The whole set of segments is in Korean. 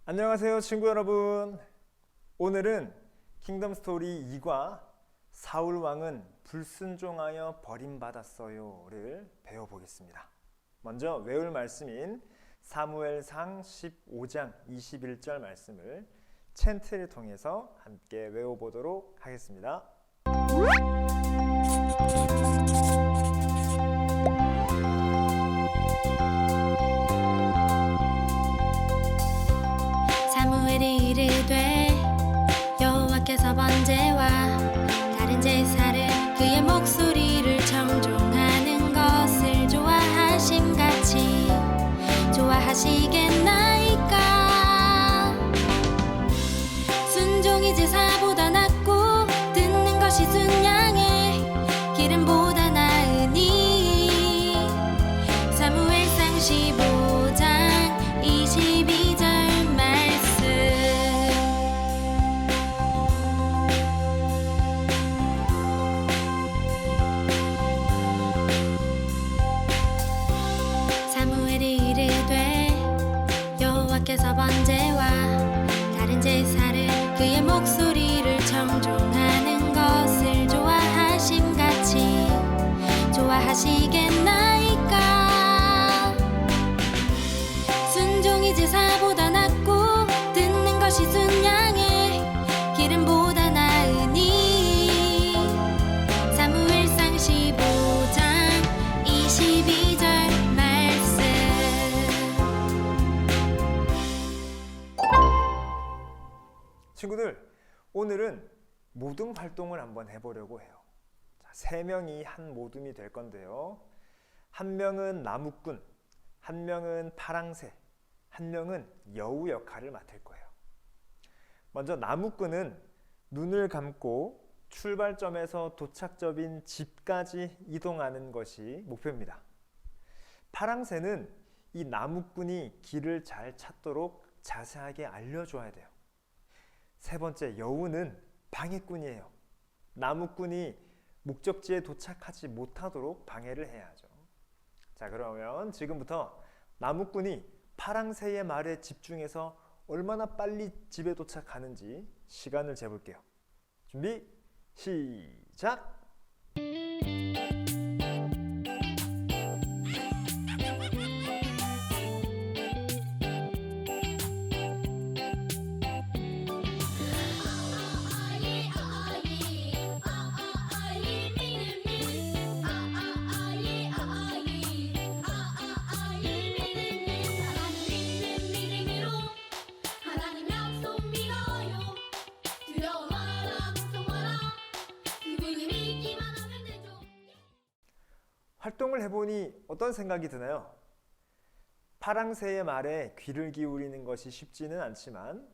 안녕하세요 친구 여러분. 오늘은 킹덤 스토리 2과 사울 왕은 불순종하여 버림받았어요를 배워보겠습니다. 먼저 외울 말씀인 사무엘상 15장 21절 말씀을 챈트를 통해서 함께 외워보도록 하겠습니다. 사무엘이 이르되 여호와께서 번제와 다른 제사를 그의 목소리를 청종하는 것을 좋아하심같이 좋아하시겠나이까. 순종이 제사보다 낫고 듣는 것이 순양의 기름보다 나으니. 사무엘상 15장 22절 여호와께서 번제와 다른 제사를 그의 목소리를 청종하는 것을 좋아하심같이 좋아하시겠나이까. 순종이 제사보다 낫고 듣는 것이 순양의 기름보다 나으니. 사무엘상 15장 22절 친구들, 오늘은 모둠 활동을 한번 해보려고 해요. 세 명이 한 모둠이 될 건데요. 한 명은 나무꾼, 한 명은 파랑새, 한 명은 여우 역할을 맡을 거예요. 먼저 나무꾼은 눈을 감고 출발점에서 도착점인 집까지 이동하는 것이 목표입니다. 파랑새는 이 나무꾼이 길을 잘 찾도록 자세하게 알려줘야 돼요. 세 번째, 여우는 방해꾼이에요. 나무꾼이 목적지에 도착하지 못하도록 방해를 해야죠. 자, 그러면 지금부터 나무꾼이 파랑새의 말에 집중해서 얼마나 빨리 집에 도착하는지 시간을 재볼게요. 준비, 시작! 활동을 해보니 어떤 생각이 드나요? 파랑새의 말에 귀를 기울이는 것이 쉽지는 않지만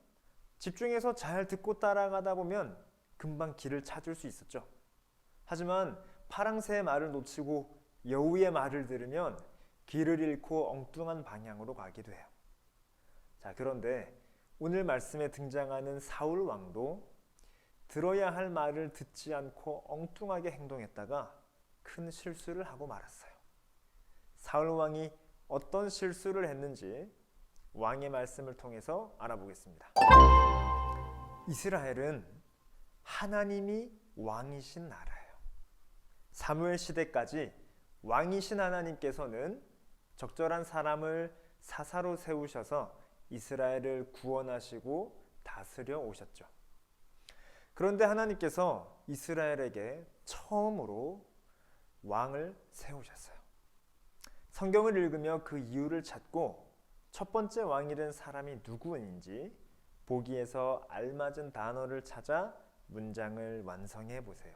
집중해서 잘 듣고 따라가다 보면 금방 길을 찾을 수 있었죠. 하지만 파랑새의 말을 놓치고 여우의 말을 들으면 길을 잃고 엉뚱한 방향으로 가기도 해요. 자, 그런데 오늘 말씀에 등장하는 사울 왕도 들어야 할 말을 듣지 않고 엉뚱하게 행동했다가 큰 실수를 하고 말았어요. 사울 왕이 어떤 실수를 했는지 왕의 말씀을 통해서 알아보겠습니다. 이스라엘은 하나님이 왕이신 나라예요. 사무엘 시대까지 왕이신 하나님께서는 적절한 사람을 사사로 세우셔서 이스라엘을 구원하시고 다스려 오셨죠. 그런데 하나님께서 이스라엘에게 처음으로 왕을 세우셨어요. 성경을 읽으며 그 이유를 찾고 첫 번째 왕이 된 사람이 누구인지 보기에서 알맞은 단어를 찾아 문장을 완성해 보세요.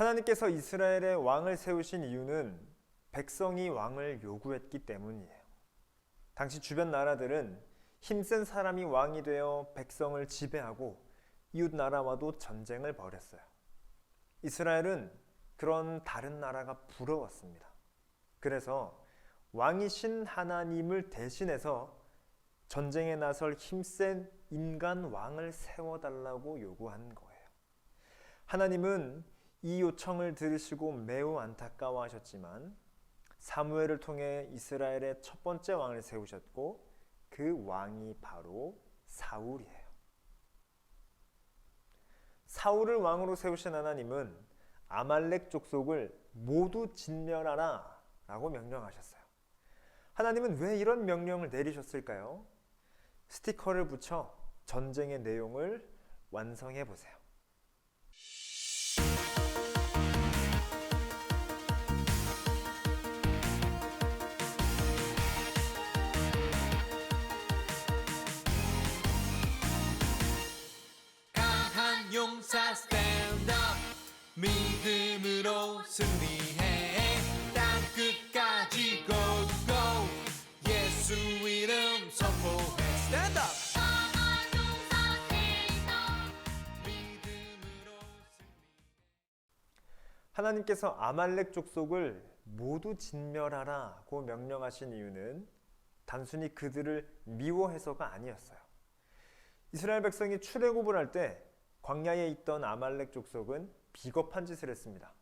하나님께서 이스라엘의 왕을 세우신 이유는 백성이 왕을 요구했기 때문이에요. 당시 주변 나라들은 힘센 사람이 왕이 되어 백성을 지배하고 이웃 나라와도 전쟁을 벌였어요. 이스라엘은 그런 다른 나라가 부러웠습니다. 그래서 왕이신 하나님을 대신해서 전쟁에 나설 힘센 인간 왕을 세워달라고 요구한 거예요. 하나님은 이 요청을 들으시고 매우 안타까워하셨지만 사무엘을 통해 이스라엘의 첫 번째 왕을 세우셨고 그 왕이 바로 사울이에요. 사울을 왕으로 세우신 하나님은 아말렉 족속을 모두 진멸하라 라고 명령하셨어요. 하나님은 왜 이런 명령을 내리셨을까요? 스티커를 붙여 전쟁의 내용을 완성해 보세요. 강한 용사 스탠드 업 믿음으로 승리해 땅 끝까지 고고 예수 이름 선포해 스탠드 업 하나님께서 아말렉 족속을 모두 진멸하라고 명령하신 이유는 단순히 그들을 미워해서가 아니었어요. 이스라엘 백성이 출애굽을 할 때 광야에 있던 아말렉 족속은 비겁한 짓을 했습니다.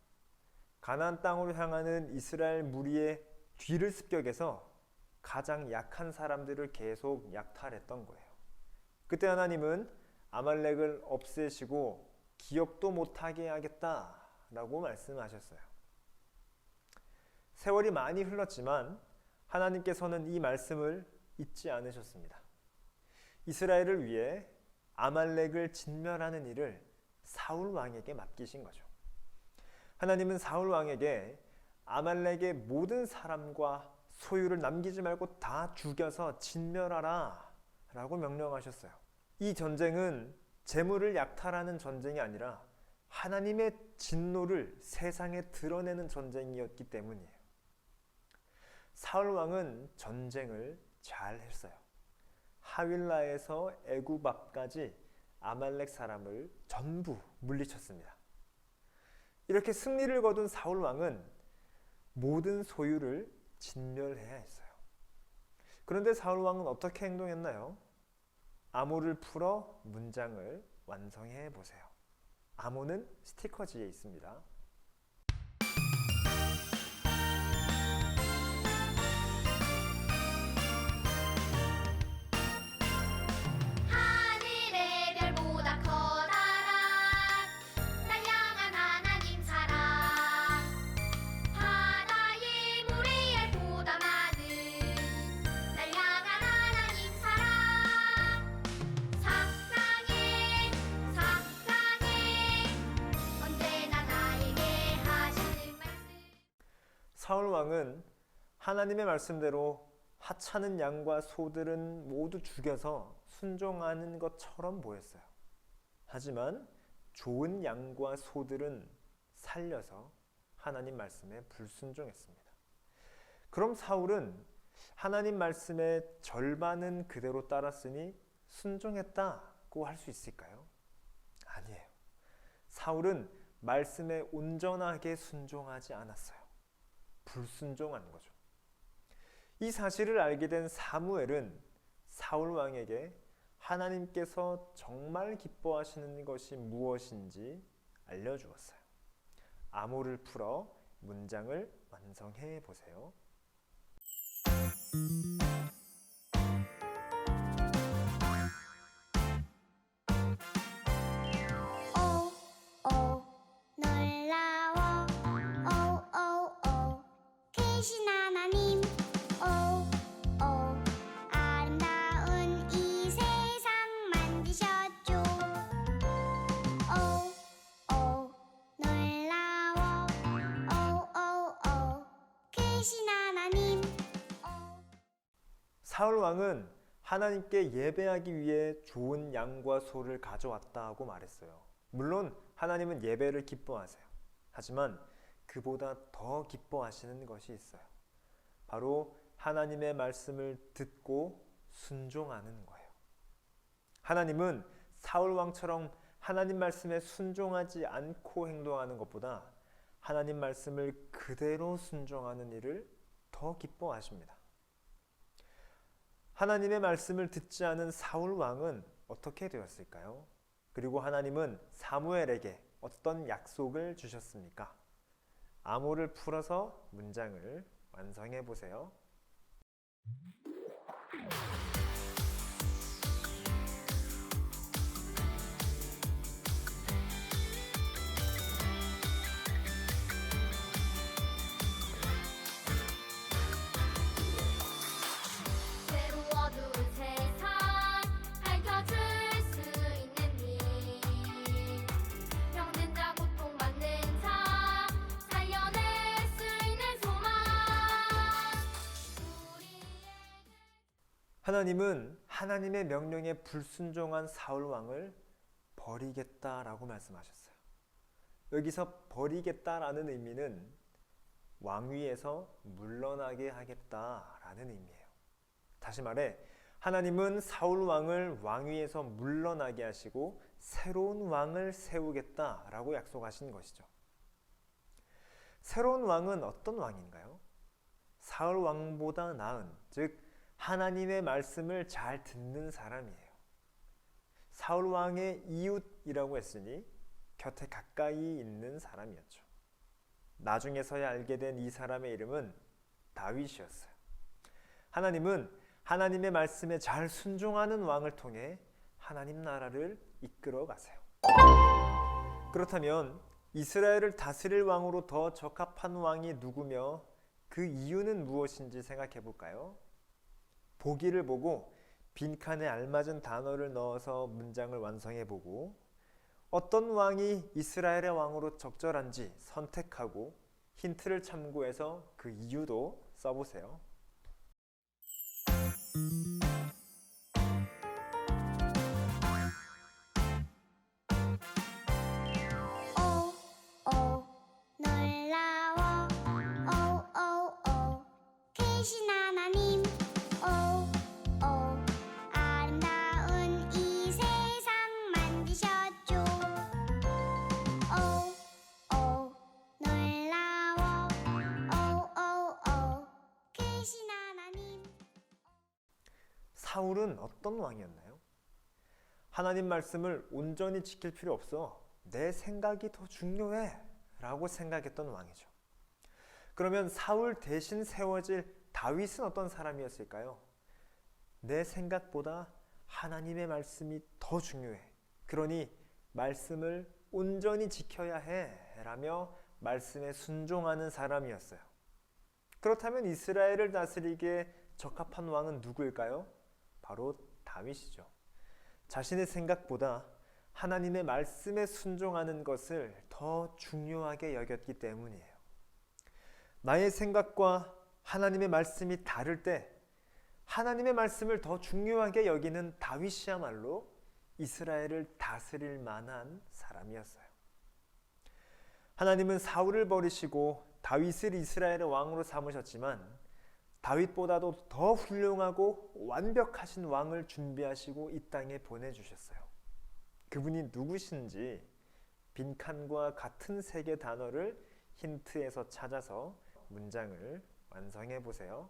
가나안 땅으로 향하는 이스라엘 무리의 뒤를 습격해서 가장 약한 사람들을 계속 약탈했던 거예요. 그때 하나님은 아말렉을 없애시고 기억도 못하게 하겠다라고 말씀하셨어요. 세월이 많이 흘렀지만 하나님께서는 이 말씀을 잊지 않으셨습니다. 이스라엘을 위해 아말렉을 진멸하는 일을 사울 왕에게 맡기신 거죠. 하나님은 사울 왕에게 아말렉의 모든 사람과 소유를 남기지 말고 다 죽여서 진멸하라 라고 명령하셨어요. 이 전쟁은 재물을 약탈하는 전쟁이 아니라 하나님의 진노를 세상에 드러내는 전쟁이었기 때문이에요. 사울 왕은 전쟁을 잘 했어요. 하윌라에서 애굽 앞까지 아말렉 사람을 전부 물리쳤습니다. 이렇게 승리를 거둔 사울 왕은 모든 소유를 진멸해야 했어요. 그런데 사울 왕은 어떻게 행동했나요? 암호를 풀어 문장을 완성해 보세요. 암호는 스티커지에 있습니다. 하늘의 별보다 커다란 날 향한 하나님 사랑 바다의 모래알보다 많은 날 향한 하나님 사랑 사랑해 사랑해 언제나 나에게 하시는 말씀. 사울 왕은 하나님의 말씀대로 하찮은 양과 소들은 모두 죽여서 순종하는 것처럼 보였어요. 하지만 좋은 양과 소들은 살려서 하나님 말씀에 불순종했습니다. 그럼 사울은 하나님 말씀의 절반은 그대로 따랐으니 순종했다고 할 수 있을까요? 아니에요. 사울은 말씀에 온전하게 순종하지 않았어요. 불순종한 거죠. 이 사실을 알게 된 사무엘은 사울 왕에게 하나님께서 정말 기뻐하시는 것이 무엇인지 알려주었어요. 암호를 풀어 문장을 완성해 보세요. 오 놀라워 오 계신 하나님 오 아름다운 이 세상 만드셨죠 오 놀라워 오 계신 하나님 사울 왕은 하나님께 예배하기 위해 좋은 양과 소를 가져왔다고 말했어요. 물론 하나님은 예배를 기뻐하세요. 하지만 그보다 더 기뻐하시는 것이 있어요. 바로 하나님의 말씀을 듣고 순종하는 거예요. 하나님은 사울 왕처럼 하나님 말씀에 순종하지 않고 행동하는 것보다 하나님 말씀을 그대로 순종하는 일을 더 기뻐하십니다. 하나님의 말씀을 듣지 않은 사울 왕은 어떻게 되었을까요? 그리고 하나님은 사무엘에게 어떤 약속을 주셨습니까? 암호를 풀어서 문장을 완성해 보세요. 새로워둔 세상 밝혀줄 수 있는 힘 병든 자 고통받는 자 살려낼 수 있는 소망 우리에게 하나님은 하나님의 명령에 불순종한 사울 왕을 버리겠다라고 말씀하셨어요. 여기서 버리겠다라는 의미는 왕위에서 물러나게 하겠다라는 의미예요. 다시 말해 하나님은 사울 왕을 왕위에서 물러나게 하시고 새로운 왕을 세우겠다라고 약속하신 것이죠. 새로운 왕은 어떤 왕인가요? 사울 왕보다 나은, 즉 하나님의 말씀을 잘 듣는 사람이에요. 사울 왕의 이웃이라고 했으니 곁에 가까이 있는 사람이었죠. 나중에서야 알게 된 이 사람의 이름은 다윗이었어요. 하나님은 하나님의 말씀에 잘 순종하는 왕을 통해 하나님 나라를 이끌어 가세요. 그렇다면 이스라엘을 다스릴 왕으로 더 적합한 왕이 누구며 그 이유는 무엇인지 생각해 볼까요? 보기를 보고 빈칸에 알맞은 단어를 넣어서 문장을 완성해 보고 어떤 왕이 이스라엘의 왕으로 적절한지 선택하고 힌트를 참고해서 그 이유도 써보세요. 오 놀라워 오 계신 하나님 오 아름다운 이 세상 만드셨죠 오 놀라워 오 계신 하나님 사울은 어떤 왕이었나요? 하나님 말씀을 온전히 지킬 필요 없어. 내 생각이 더 중요해 라고 생각했던 왕이죠. 그러면 사울 대신 세워질 다윗은 어떤 사람이었을까요? 내 생각보다 하나님의 말씀이 더 중요해. 그러니 말씀을 온전히 지켜야 해 라며 말씀에 순종하는 사람이었어요. 그렇다면 이스라엘을 다스리기에 적합한 왕은 누구일까요? 바로 다윗이죠. 자신의 생각보다 하나님의 말씀에 순종하는 것을 더 중요하게 여겼기 때문이에요. 나의 생각과 하나님의 말씀이 다를 때 하나님의 말씀을 더 중요하게 여기는 다윗이야말로 이스라엘을 다스릴 만한 사람이었어요. 하나님은 사울을 버리시고 다윗을 이스라엘의 왕으로 삼으셨지만 다윗보다도 더 훌륭하고 완벽하신 왕을 준비하시고 이 땅에 보내주셨어요. 그분이 누구신지 빈칸과 같은 세 개 단어를 힌트에서 찾아서 문장을 완성해 보세요.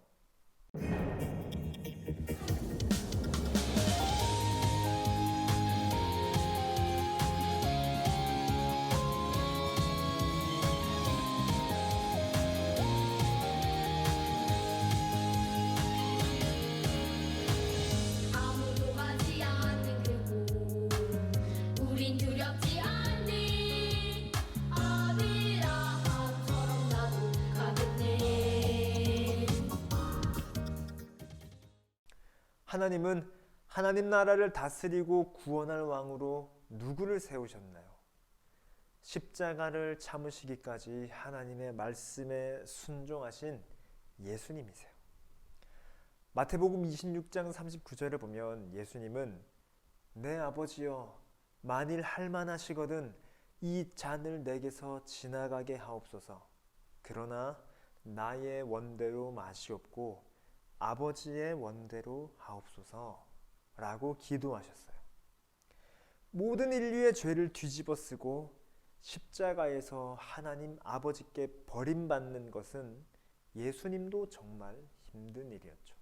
아무도 가지 않는 그곳 우린 두렵지 않니 아비라함처럼 나도 가겠네 하나님은 하나님 나라를 다스리고 구원할 왕으로 누구를 세우셨나요? 십자가를 참으시기까지 하나님의 말씀에 순종하신 예수님이세요. 마태복음 26장 39절을 보면 예수님은 내 아버지여 만일 할만하시거든 이 잔을 내게서 지나가게 하옵소서. 그러나 나의 원대로 마시옵고 아버지의 원대로 하옵소서라고 기도하셨어요. 모든 인류의 죄를 뒤집어 쓰고 십자가에서 하나님 아버지께 버림받는 것은 예수님도 정말 힘든 일이었죠.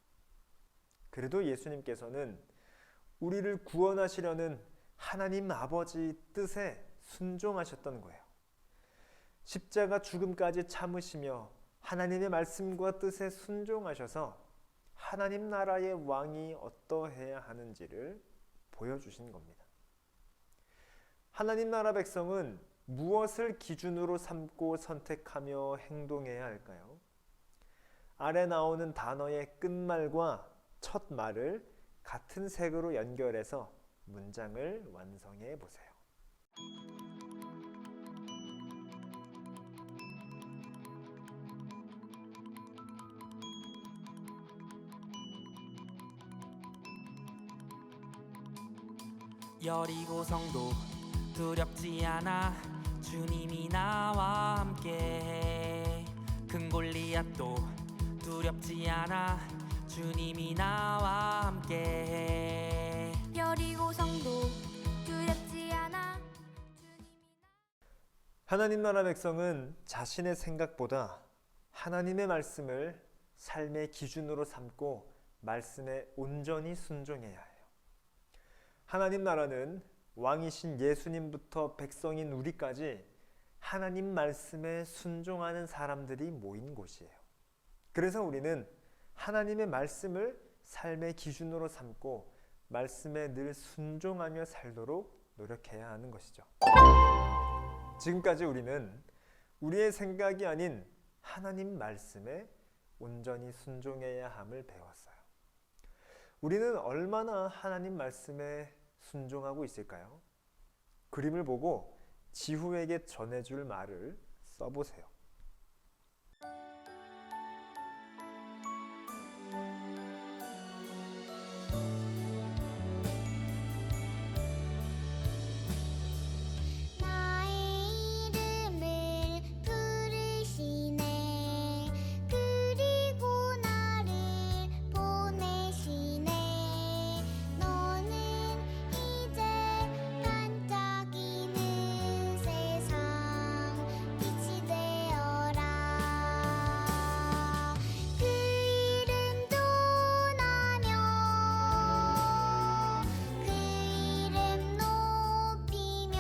그래도 예수님께서는 우리를 구원하시려는 하나님 아버지 뜻에 순종하셨던 거예요. 십자가 죽음까지 참으시며 하나님의 말씀과 뜻에 순종하셔서 하나님 나라의 왕이 어떠해야 하는지를 보여주신 겁니다. 하나님 나라 백성은 무엇을 기준으로 삼고 선택하며 행동해야 할까요? 아래 나오는 단어의 끝말과 첫 말을 같은 색으로 연결해서 문장을 완성해 보세요. 여리고 성도 두렵지 않아 주님이 나와 함께 큰 골리앗도 두렵지 않아 주님이 나와 함께 여리고 성도 두렵지 않아 하나님 나라 백성은 자신의 생각보다 하나님의 말씀을 삶의 기준으로 삼고 말씀에 온전히 순종해야 해요. 하나님 나라는 왕이신 예수님부터 백성인 우리까지 하나님 말씀에 순종하는 사람들이 모인 곳이에요. 그래서 우리는 하나님의 말씀을 삶의 기준으로 삼고 말씀에 늘 순종하며 살도록 노력해야 하는 것이죠. 지금까지 우리는 우리의 생각이 아닌 하나님 말씀에 온전히 순종해야 함을 배웠어요. 우리는 얼마나 하나님 말씀에 순종하고 있을까요? 그림을 보고 지후에게 전해줄 말을 써보세요. 나의 이름을 부르시네 그리고 나를 보내시네 너는 이제 반짝이는 세상 빛이 되어라 그 이름 전하며 그 이름 높이며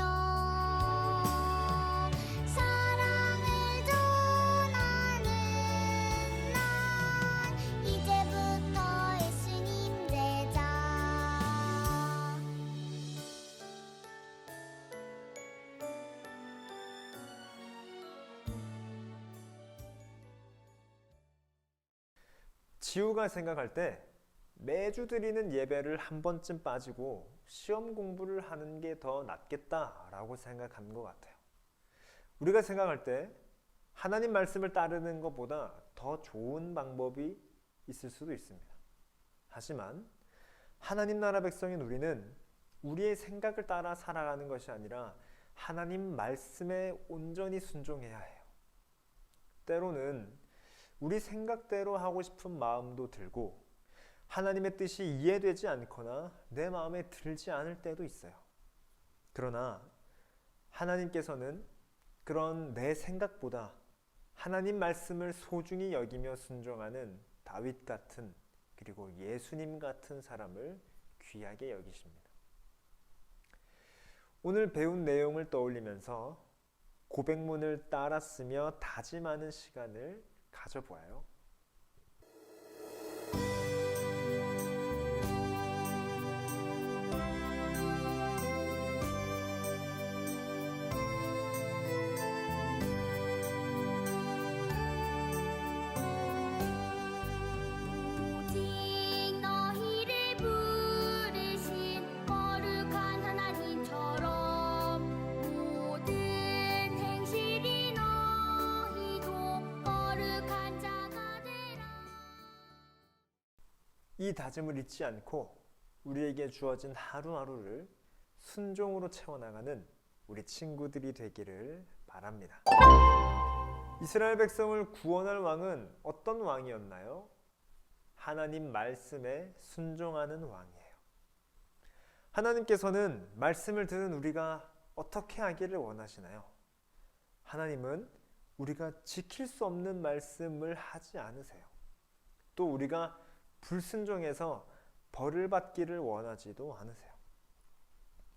사랑을 전하는 난 이제부터 예수님 제자 지우가 생각할 때 매주 드리는 예배를 한 번쯤 빠지고 시험 공부를 하는 게 더 낫겠다라고 생각한 것 같아요. 우리가 생각할 때 하나님 말씀을 따르는 것보다 더 좋은 방법이 있을 수도 있습니다. 하지만 하나님 나라 백성인 우리는 우리의 생각을 따라 살아가는 것이 아니라 하나님 말씀에 온전히 순종해야 해요. 때로는 우리 생각대로 하고 싶은 마음도 들고 하나님의 뜻이 이해되지 않거나 내 마음에 들지 않을 때도 있어요. 그러나 하나님께서는 그런 내 생각보다 하나님 말씀을 소중히 여기며 순종하는 다윗 같은 그리고 예수님 같은 사람을 귀하게 여기십니다. 오늘 배운 내용을 떠올리면서 고백문을 따라 쓰며 다짐하는 시간을 가져보아요. 오직 너희를 부르신 거룩한 하나님처럼 모든 행실이 너희도 거룩한 자가 되라. 이 다짐을 잊지 않고 우리에게 주어진 하루하루를 순종으로 채워나가는 우리 친구들이 되기를 바랍니다. 이스라엘 백성을 구원할 왕은 어떤 왕이었나요? 하나님 말씀에 순종하는 왕이에요. 하나님께서는 말씀을 들은 우리가 어떻게 하기를 원하시나요? 하나님은 우리가 지킬 수 없는 말씀을 하지 않으세요. 또 우리가 불순종해서 벌을 받기를 원하지도 않으세요.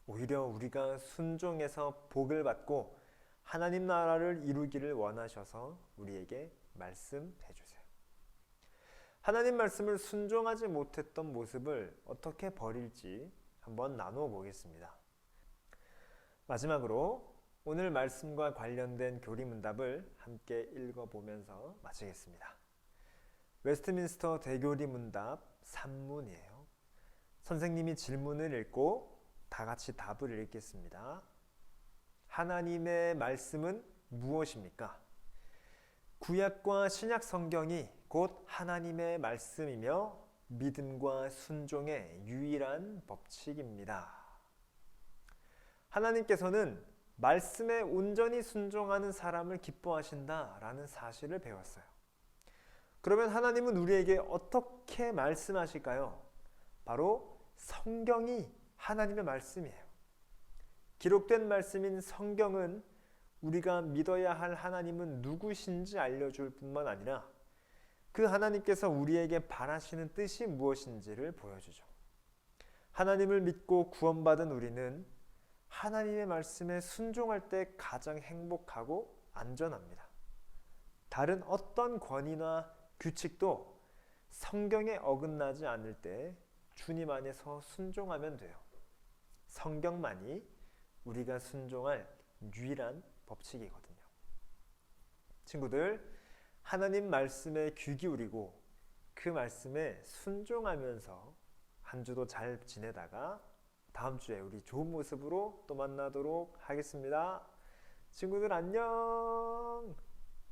오히려 우리가 순종해서 복을 받고 하나님 나라를 이루기를 원하셔서 우리에게 말씀해 주세요. 하나님 말씀을 순종하지 못했던 모습을 어떻게 버릴지 한번 나누어 보겠습니다. 마지막으로 오늘 말씀과 관련된 교리문답을 함께 읽어보면서 마치겠습니다. 웨스트민스터 대교리문답 3문이에요. 선생님이 질문을 읽고 다 같이 답을 읽겠습니다. 하나님의 말씀은 무엇입니까? 구약과 신약 성경이 곧 하나님의 말씀이며 믿음과 순종의 유일한 법칙입니다. 하나님께서는 말씀에 온전히 순종하는 사람을 기뻐하신다라는 사실을 배웠어요. 그러면 하나님은 우리에게 어떻게 말씀하실까요? 바로 성경이 하나님의 말씀이에요. 기록된 말씀인 성경은 우리가 믿어야 할 하나님은 누구신지 알려줄 뿐만 아니라 그 하나님께서 우리에게 바라시는 뜻이 무엇인지를 보여주죠. 하나님을 믿고 구원받은 우리는 하나님의 말씀에 순종할 때 가장 행복하고 안전합니다. 다른 어떤 권위나 규칙도 성경에 어긋나지 않을 때 주님 안에서 순종하면 돼요. 성경만이 우리가 순종할 유일한 법칙이거든요. 친구들, 하나님 말씀에 귀 기울이고 그 말씀에 순종하면서 한 주도 잘 지내다가 다음 주에 우리 좋은 모습으로 또 만나도록 하겠습니다. 친구들 안녕!